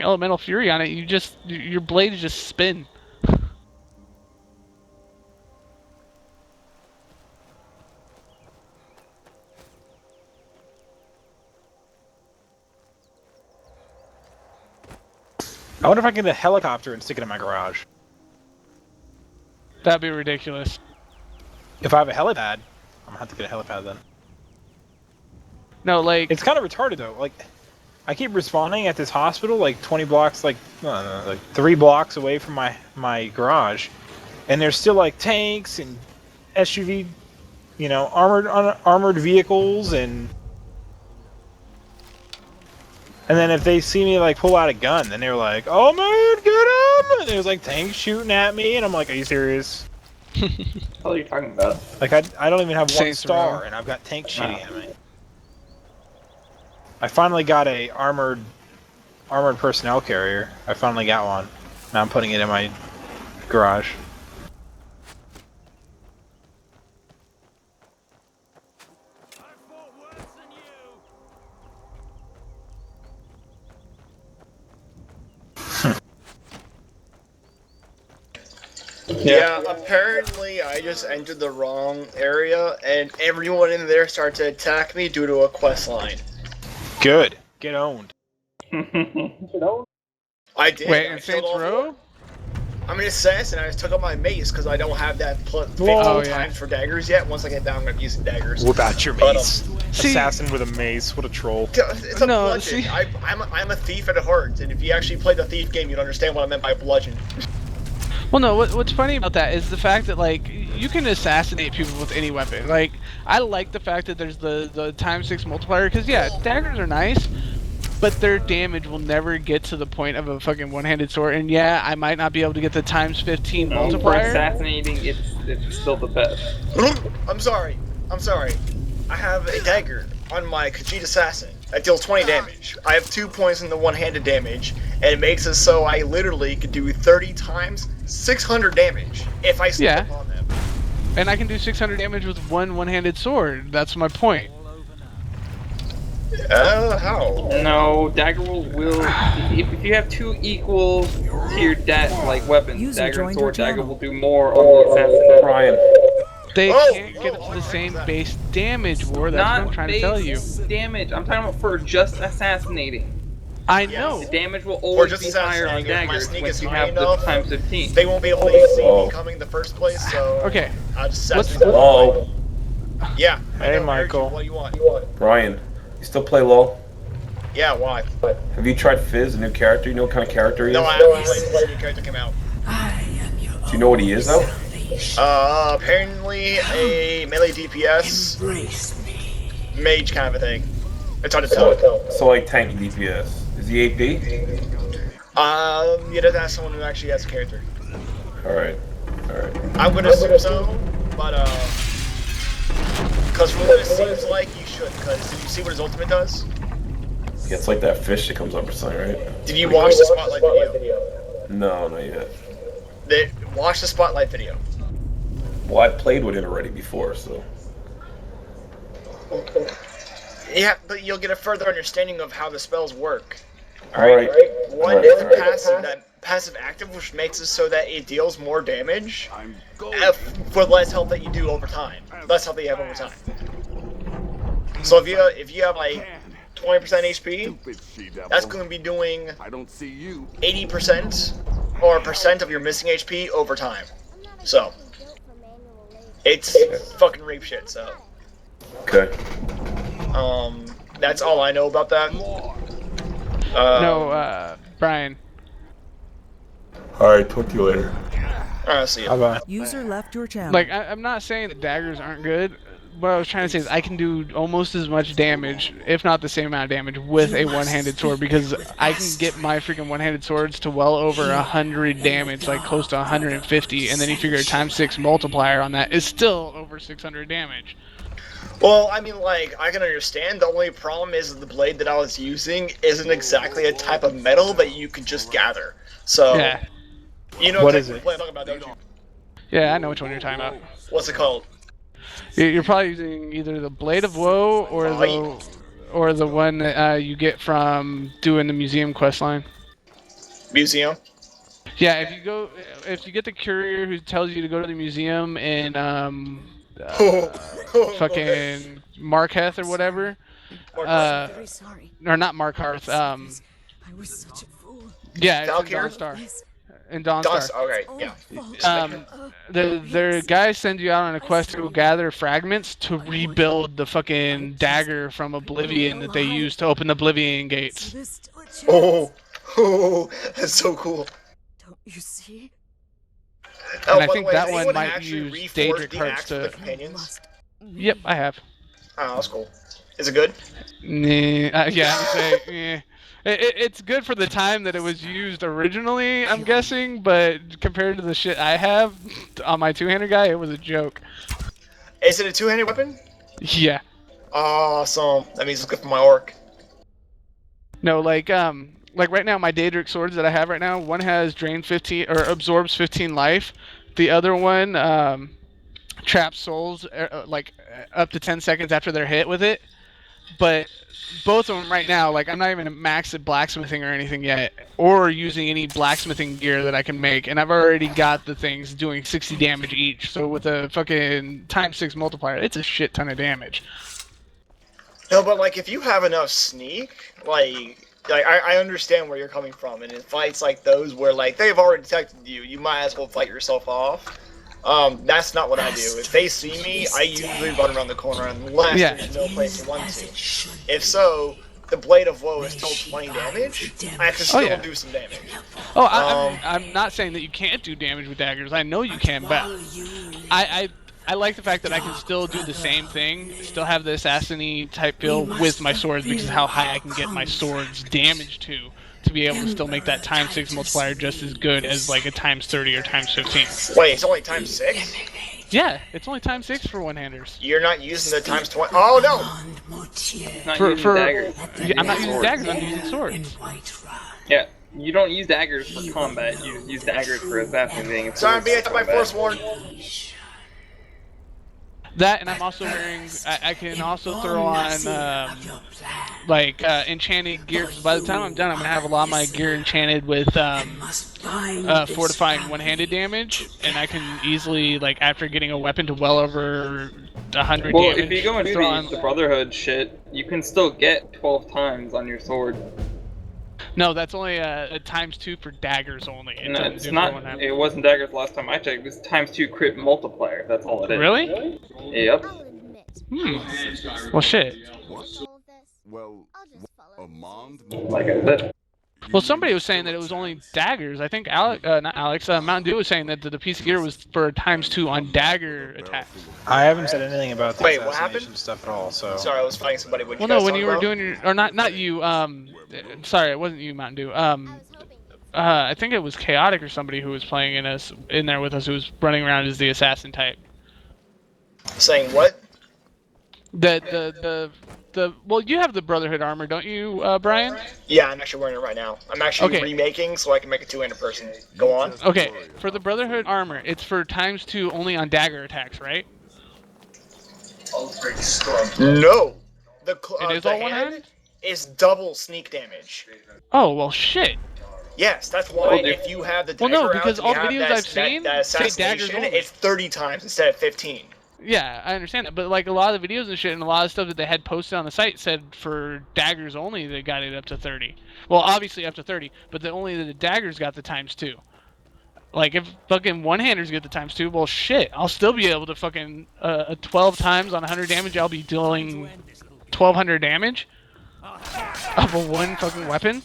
elemental fury on it, your blades just spin. I wonder if I can get a helicopter and stick it in my garage. That'd be ridiculous. If I have a helipad, I'm gonna have to get a helipad then. No, like It's kind of retarded though. Like, I keep respawning at this hospital like 20 blocks, like 3 blocks away from my garage, and there's still like tanks and SUV, armored vehicles and then if they see me like pull out a gun, then they're like, "Oh man, get him!" And there's like tanks shooting at me, and I'm like, "Are you serious?" What are you talking about? Like I don't even have one Saints star, Row. and I've got tanks shooting at me. I finally got a armored personnel carrier. I finally got one. Now I'm putting it in my garage. Yeah, apparently I just entered the wrong area, and everyone in there started to attack me due to a quest line. Good. Get owned. I did. wait, I in killed Saints all Row? four. I'm an assassin. I just took out my mace because I don't have that plus 15 Oh, yeah. times for daggers yet. Once I get down, I'm gonna be using daggers. Whip out your But, mace. See- Assassin with a mace. What a troll. It's a No, bludgeon. see- I'm a thief at heart, and if you actually played the thief game, you'd understand what I meant by bludgeon. Well, no. What's funny about that is the fact that like you can assassinate people with any weapon. Like I like the fact that there's the ×6 multiplier because yeah, daggers are nice, but their damage will never get to the point of a fucking one-handed sword. And yeah, I might not be able to get the ×15 For multiplier. assassinating, it's still the best. I'm sorry. I have a dagger on my Khajiit assassin that deals 20 damage. I have 2 points in the one-handed damage, and it makes it so I literally could do 30 times 600 damage if I sneak Yeah. up on them. And I can do 600 damage with one-handed sword. That's my point. How? No, dagger will if you have two equal to your like weapons, User dagger and joined sword, your dagger channel. will do more on the assassin. Brian. They Oh! can't get it to the same that. base damage war. That's what I'm Not trying to tell you. base damage. I'm talking about for just assassinating. I Yes. know. The damage will Or always just be higher on assassinating. If my daggers sneak when is you high have the enough, ×15. They won't be able to see Oh. me coming in the first place, so Okay. I'll just Let's- assassinate them. Oh, Yeah. I Hey, know, Michael. What do you want? Brian. You still play LOL? Yeah, why? Have you tried Fizz, a new character? You know what kind of character he is? No, I haven't played since the new character came out. Do you know what he is, though? Apparently a melee DPS mage kind of a thing. It's hard to tell. So like tanky DPS. Is he 8B? You'd have to ask someone who actually has a character. Alright. I'm gonna assume so, but because from what it seems like, you should. Because did you see what his ultimate does? Yeah, it's like that fish that comes up or something, right? Did you watch the spotlight video? No, not yet. Watch the spotlight video. Well, I played with it already before, so. Yeah, but you'll get a further understanding of how the spells work. Alright. One is the passive, that passive active, which makes it so that it deals more damage for less health that you do over time. Less health that you have over time. So if you have like 20% HP, that's going to be doing 80% or a percent of your missing HP over time. So it's fucking rape shit. So Okay. that's all I know about that. No, Brian. Alright, talk to you later. Alright, see ya. Bye-bye. User left your channel. Like, I'm not saying that daggers aren't good. What I was trying to say is I can do almost as much damage, if not the same amount of damage, with a one-handed sword because I can get my freaking one-handed swords to well over 100 damage, like close to 150, and then you figure a ×6 multiplier on that is still over 600 damage. Well, I mean, like, I can understand. The only problem is the blade that I was using isn't exactly a type of metal that you could just gather. So, Yeah, you know What what is type of it? blade I'm talking about, don't you? yeah, I know which one you're talking about. What's it called? You're probably using either the Blade of Woe or the one that you get from doing the museum quest line. Museum. Yeah, if you get the courier who tells you to go to the museum in fucking Marketh or whatever, Very sorry. or not Markarth, I was such a fool. yeah, it's in Valkyr? Dawnstar. Yes. In Dawnstar. Dust. Okay, yeah. The guys send you out on a quest to gather fragments to rebuild the fucking dagger from Oblivion that they used to open the Oblivion gates. So there's still a chance. Oh, that's so cool. Don't you see? Oh, And I by the think way, that has one anyone might actually use reforged Daedric the Hearts axe for the to. companions? Yep, I have. Oh, that's cool. Is it good? Yeah, I would say, it's good for the time that it was used originally, I'm guessing, but compared to the shit I have on my two-hander guy, it was a joke. Is it a two-handed weapon? Yeah. Awesome. That means it's good for my orc. No, like right now, my Daedric swords that I have right now, one has drain 15 or absorbs 15 life. The other one traps souls up to 10 seconds after they're hit with it. But both of them right now, like I'm not even maxed at blacksmithing or anything yet, or using any blacksmithing gear that I can make, and I've already got the things doing 60 damage each. So with a fucking ×6 multiplier, it's a shit ton of damage. No, but like if you have enough sneak, I understand where you're coming from, and in fights like those where like they've already detected you, you might as well fight yourself off. That's not what I do. If they see me, I usually run around the corner unless there's no place to run to. If so, the Blade of Woe is still 20 damage. I can still do some damage. Oh, I'm not saying that you can't do damage with daggers. I know you can, but I like the fact that I can still do the same thing, still have the assassin-y type feel with my swords because of how high I can get my swords damage to be able to still make that ×6 multiplier just as good as like a ×30 or ×15. Wait, it's only ×6? Yeah, it's only ×6 for one-handers. You're not using the ×20? Oh no! Not using daggers. I'm not using daggers, I'm using swords. Yeah, you don't use daggers for combat, you use daggers for assassinating. Sorry, I'm being attacked by Forsworn. That, and I'm also wearing, I can also throw on, enchanted gear, because by the time I'm done, I'm going to have a lot of my gear enchanted with, fortifying one-handed damage, and I can easily, like, after getting a weapon to well over 100 well, damage... Well, if you go and do the Brotherhood shit, you can still get 12 times on your sword. No, that's only a ×2 for daggers only. No, it's not. It wasn't daggers last time I checked. It was ×2 crit multiplier. That's all it is. Really? Yep. Well, shit. Well, like I said. Well, somebody was saying that it was only daggers. I think Mountain Dew was saying that the piece of gear was for ×2 on dagger attacks. I haven't said anything about the Wait, what happened? stuff at all. So sorry, I was fighting somebody. Well, no, when you were doing your, or not you. Sorry, it wasn't you, Mountain Dew. I think it was Chaotic or somebody who was playing in there with us, who was running around as the assassin type. Saying what? Well, you have the Brotherhood armor, don't you, Brian? Yeah, I'm actually wearing it right now. I'm actually remaking so I can make a two-handed person. Go on. Okay, for the Brotherhood armor, it's for ×2 only on dagger attacks, right? No. It is all one-handed? Is double sneak damage. Oh, well, shit. Yes, that's why if you have the dagger no, because out, all the videos I've seen say daggers only. It's 30 times instead of 15. Yeah, I understand that, but like a lot of the videos and shit and a lot of stuff that they had posted on the site said for daggers only they got it up to 30. Well, obviously up to 30, but only the daggers got the ×2. Like if fucking one-handers get the ×2, well shit, I'll still be able to fucking 12 times on 100 damage. I'll be dealing 1,200 damage of a one fucking weapon.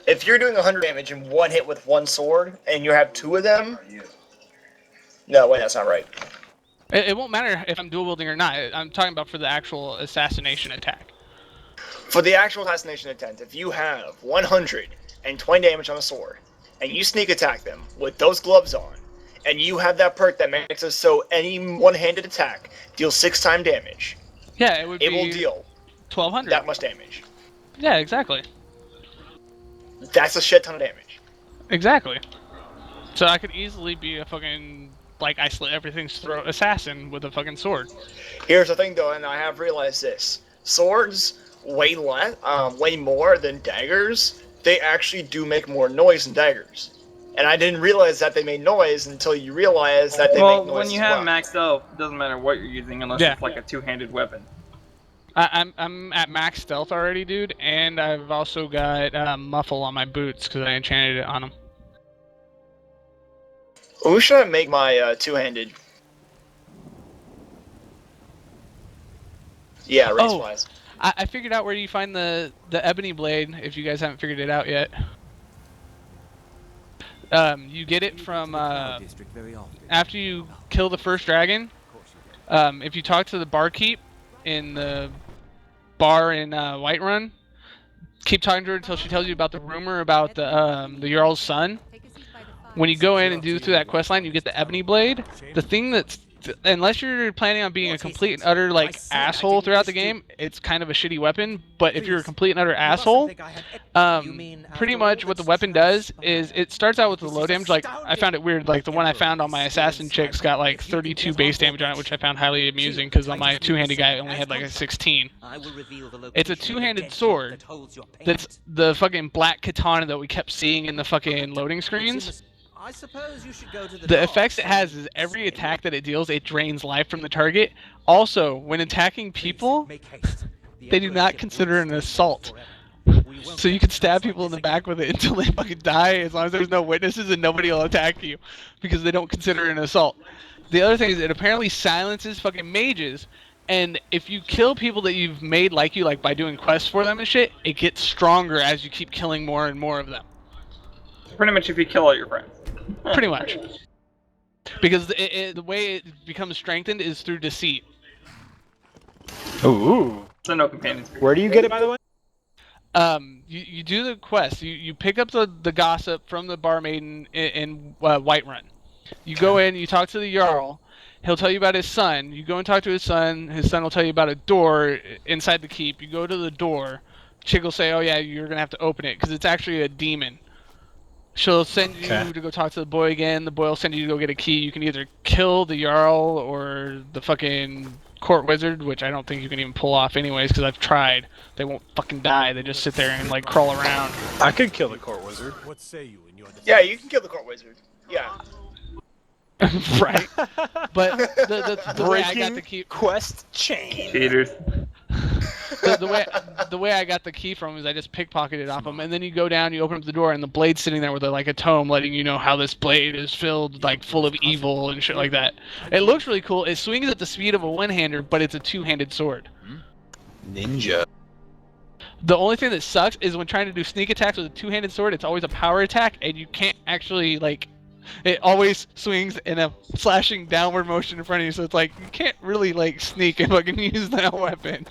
If you're doing 100 damage in one hit with one sword and you have two of them. No, wait, that's not right. It won't matter if I'm dual wielding or not. I'm talking about for the actual assassination attack. For the actual assassination attempt, if you have 120 damage on a sword, and you sneak attack them with those gloves on, and you have that perk that makes it so any one-handed attack deals 6 times damage. Yeah, it will deal 1,200. That much damage. Yeah, exactly. That's a shit ton of damage. Exactly. So I could easily be a fucking, like, I slit everything's throat assassin with a fucking sword. Here's the thing, though, and I have realized this. Swords way more than daggers they actually do make more noise than daggers. And I didn't realize that they made noise until you realize that they make noise when you as have well. max health, it doesn't matter what you're using unless Yeah. it's like a two-handed weapon. I'm at max stealth already, dude, and I've also got muffle on my boots because I enchanted it on them. Who should I make my two-handed? Yeah, race-wise. I figured out where you find the ebony blade. If you guys haven't figured it out yet, you get it from after you kill the first dragon. If you talk to the barkeep in the bar in Whiterun, keep talking to her until she tells you about the rumor about the Jarl's son. When you go in and do through that quest line, you get the ebony blade. The thing that's unless you're planning on being a complete and utter like asshole throughout the game, it's kind of a shitty weapon. But if you're a complete and utter asshole, pretty much what the weapon does is it starts out with the low damage. Like I found it weird. Like the one I found on my assassin chick's got like 32 base damage on it, which I found highly amusing because on my two-handed guy it only had like a 16. It's a two-handed sword. That's the fucking black katana that we kept seeing in the fucking loading screens. I suppose you should go to The effects it has is every attack that it deals, it drains life from the target. Also, when attacking people, they do not consider it an assault. So you can stab people in the back with it until they fucking die, as long as there's no witnesses and nobody will attack you, because they don't consider it an assault. The other thing is it apparently silences fucking mages, and if you kill people that you've made like you, like by doing quests for them and shit, it gets stronger as you keep killing more and more of them. Pretty much if you kill all your friends. Pretty much. Because the way it becomes strengthened is through deceit. Ooh. So no companions. Where do you get it, by the way? You do the quest. You pick up the gossip from the barmaiden in Whiterun. You go in, you talk to the Jarl. He'll tell you about his son. You go and talk to his son. His son will tell you about a door inside the keep. You go to the door. Chick will say, oh yeah, you're going to have to open it because it's actually a demon. She'll send you to go talk to the boy again. The boy will send you to go get a key. You can either kill the Jarl or the fucking court wizard, which I don't think you can even pull off anyways, because I've tried. They won't fucking die. They just sit there and like crawl around. I could kill the court wizard. What say you in your defense? Yeah, you can kill the court wizard. Yeah. Right. But the way I got the key, quest chain. Cheaters. the way I got the key from is I just pickpocketed off him, and then you go down, you open up the door, and the blade's sitting there with like a tome letting you know how this blade is filled, like full of evil and shit like that. It looks really cool. It swings at the speed of a one-hander, but it's a two-handed sword. Ninja. The only thing that sucks is when trying to do sneak attacks with a two-handed sword, it's always a power attack, and you can't actually like. It always swings in a slashing downward motion in front of you, so it's like you can't really like sneak if I can use that weapon.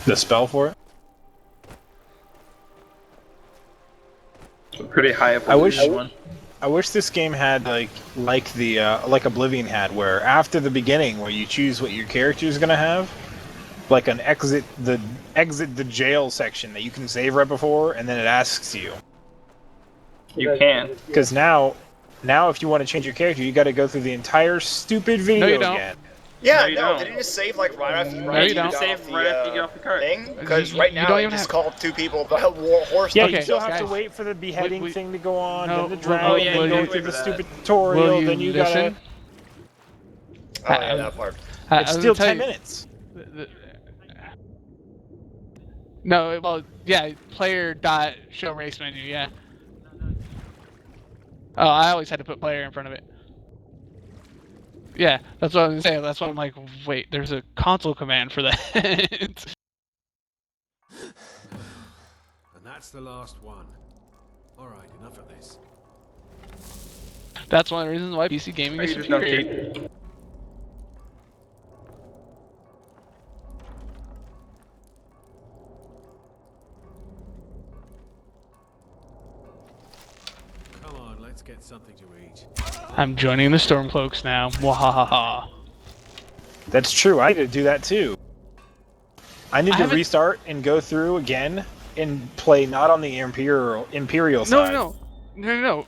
The spell for it? Pretty high up. I wish this game had like the like Oblivion had, where after the beginning, where you choose what your character is gonna have, like an exit the jail section that you can save right before, and then it asks you. You can. Because now if you want to change your character, you got to go through the entire stupid video No, you don't. again. Yeah, No, you don't. didn't you just save like right after you No, you don't. Save right after you get off the cart. thing? Because You- right you now don't you even just have- called two people the horse. Yeah, Okay, you still have to guys. wait for the beheading thing to go on, No, then the will- drown, oh, yeah, then you go have to through wait the for that. stupid Will tutorial, you then you listen? Oh yeah, that part. It's still 10 minutes. No, well, yeah, player dot show race menu, yeah. Oh, I always had to put player in front of it. Yeah, that's what I was saying. That's why I'm like, wait, there's a console command for that. And that's the last one. Alright, enough of this. That's one of the reasons why PC gaming is There's no superior. cheat. Come on, let's get something to eat. I'm joining the Stormcloaks now. Wahahaha. That's true. I need to do that too. I need I to haven't- restart and go through again and play not on the Imperial No, side. no. No.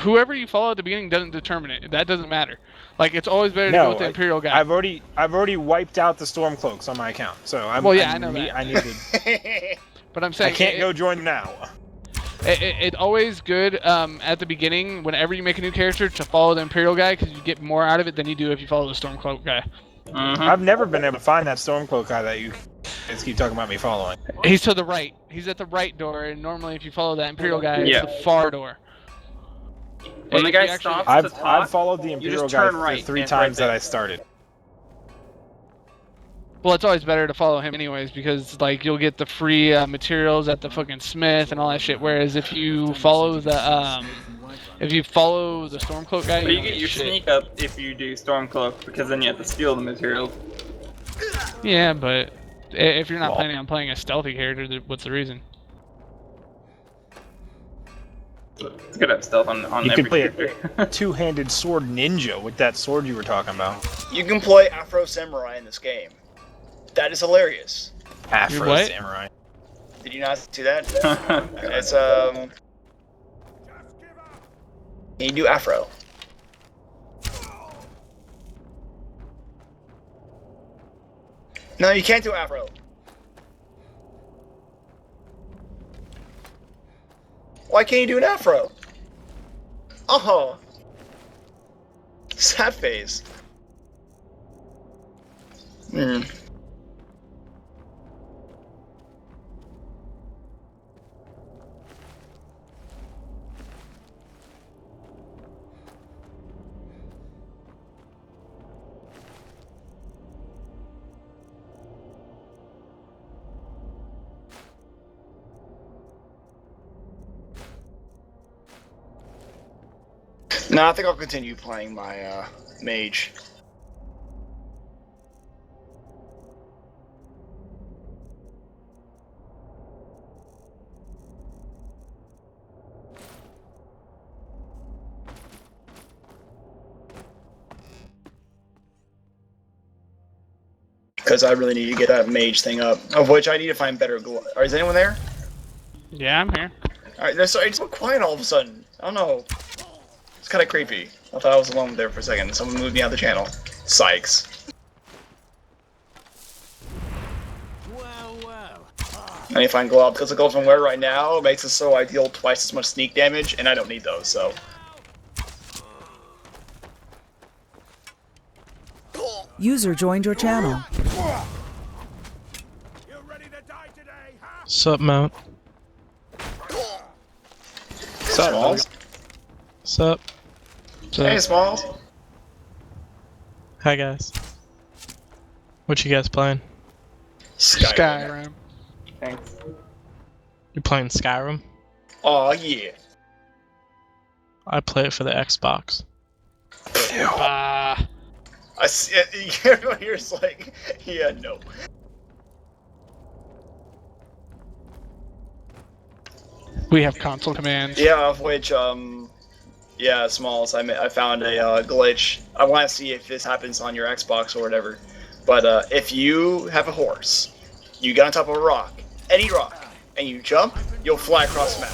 Whoever you follow at the beginning doesn't determine it. That doesn't matter. Like it's always better to go with the Imperial guy. I've already wiped out the Stormcloaks on my account, so I know that. I need to. But I'm saying I can't go join now. It's always good at the beginning, whenever you make a new character, to follow the Imperial guy because you get more out of it than you do if you follow the Stormcloak guy. I've never been able to find that Stormcloak guy that you guys keep talking about me following. He's to the right. He's at the right door, and normally if you follow that Imperial guy, it's the far door. When the guy stops to talk, I've followed the Imperial guy right, for 3 times that I started. Well, it's always better to follow him anyways because like you'll get the free materials at the fucking smith and all that shit. Whereas if you follow the Stormcloak guy, but you get your sneak up if you do Stormcloak because then you have to steal the materials. Yeah, but if you're not planning on playing a stealthy character, what's the reason? It's good to have stealth on you every can play character. a 2-handed sword ninja with that sword you were talking about. You can play Afro Samurai in this game. That is hilarious. Afro what? Samurai. Did you not see that? It's Can you do Afro? No, you can't do Afro. Why can't you do an Afro? Oh. Sad face. Hmm. No, I think I'll continue playing my mage. Because I really need to get that mage thing up. Of which I need to find better glow. Is anyone there? Yeah, I'm here. Alright, sorry, it's so quiet all of a sudden. I don't know. It's kind of creepy. I thought I was alone there for a second. Someone moved me out of the channel. Sykes. I need to find glow up because the gloves I'm wearing right now makes it so I deal twice as much sneak damage, and I don't need those, so. User joined your channel. Sup, Mount? Smalls? Sup? Hey, Smalls. Hi, guys. What you guys playing? Skyrim. Thanks. You playing Skyrim? Aw, yeah. I play it for the Xbox. I see it. Everyone here's like, yeah, no. We have console commands. Yeah, of which, yeah, Smalls, I found a glitch. I want to see if this happens on your Xbox or whatever. But if you have a horse, you get on top of a rock, any rock, and you jump, you'll fly across the map.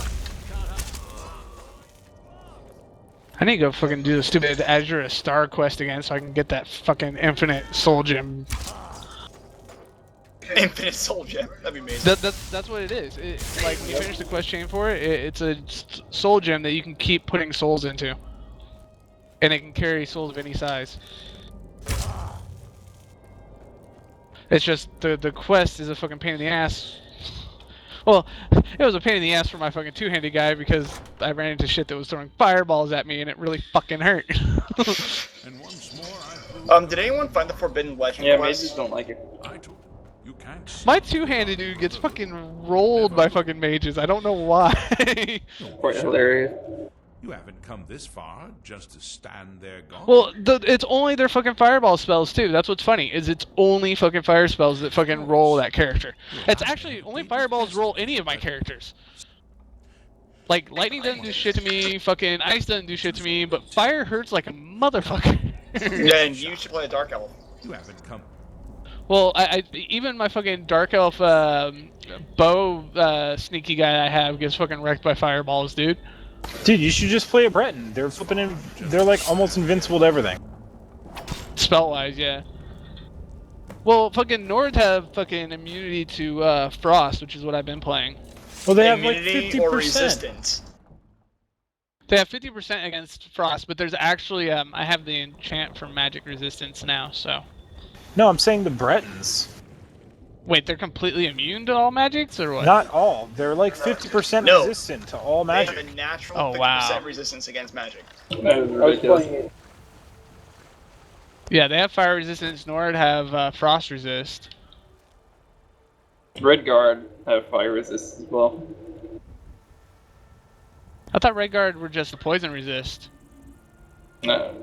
I need to go fucking do the stupid Azure a Star quest again so I can get that fucking infinite soul gem. Infinite soul gem. That'd be amazing. That's what it is. Like when you finish the quest chain for it, it's a soul gem that you can keep putting souls into, and it can carry souls of any size. It's just the quest is a fucking pain in the ass. Well, it was a pain in the ass for my fucking two-handed guy because I ran into shit that was throwing fireballs at me and it really fucking hurt. Did anyone find the Forbidden Legend Yeah, quest? mages don't like it. My two-handed dude gets fucking rolled by fucking mages. I don't know why. Quite hilarious. You haven't come this far just to stand there gone. Well, it's only their fucking fireball spells too. That's what's funny, is it's only fucking fire spells that fucking roll that character. It's actually only fireballs roll any of my characters. Like lightning doesn't do shit to me, fucking ice doesn't do shit to me, but fire hurts like a motherfucker. Yeah, and you should play a Dark Elf. You haven't come. Well, I even my fucking Dark Elf bow sneaky guy I have gets fucking wrecked by fireballs, dude. Dude, you should just play a Breton. They're flipping in. They're like almost invincible to everything. Spell-wise, yeah. Well, fucking Nords have fucking immunity to frost, which is what I've been playing. Well, they have like Immunity 50%. or resistance. They have 50% against frost, but there's actually I have the enchant for magic resistance now, so. No, I'm saying the Bretons. Wait, they're completely immune to all magics, or what? Not all. They're like 50% No. resistant to all They magic. have a natural Oh, 50% wow. resistance against magic. That is ridiculous. Yeah, they have fire resistance. Nord have frost resist. Redguard have fire resist as well. I thought Redguard were just the poison resist. No,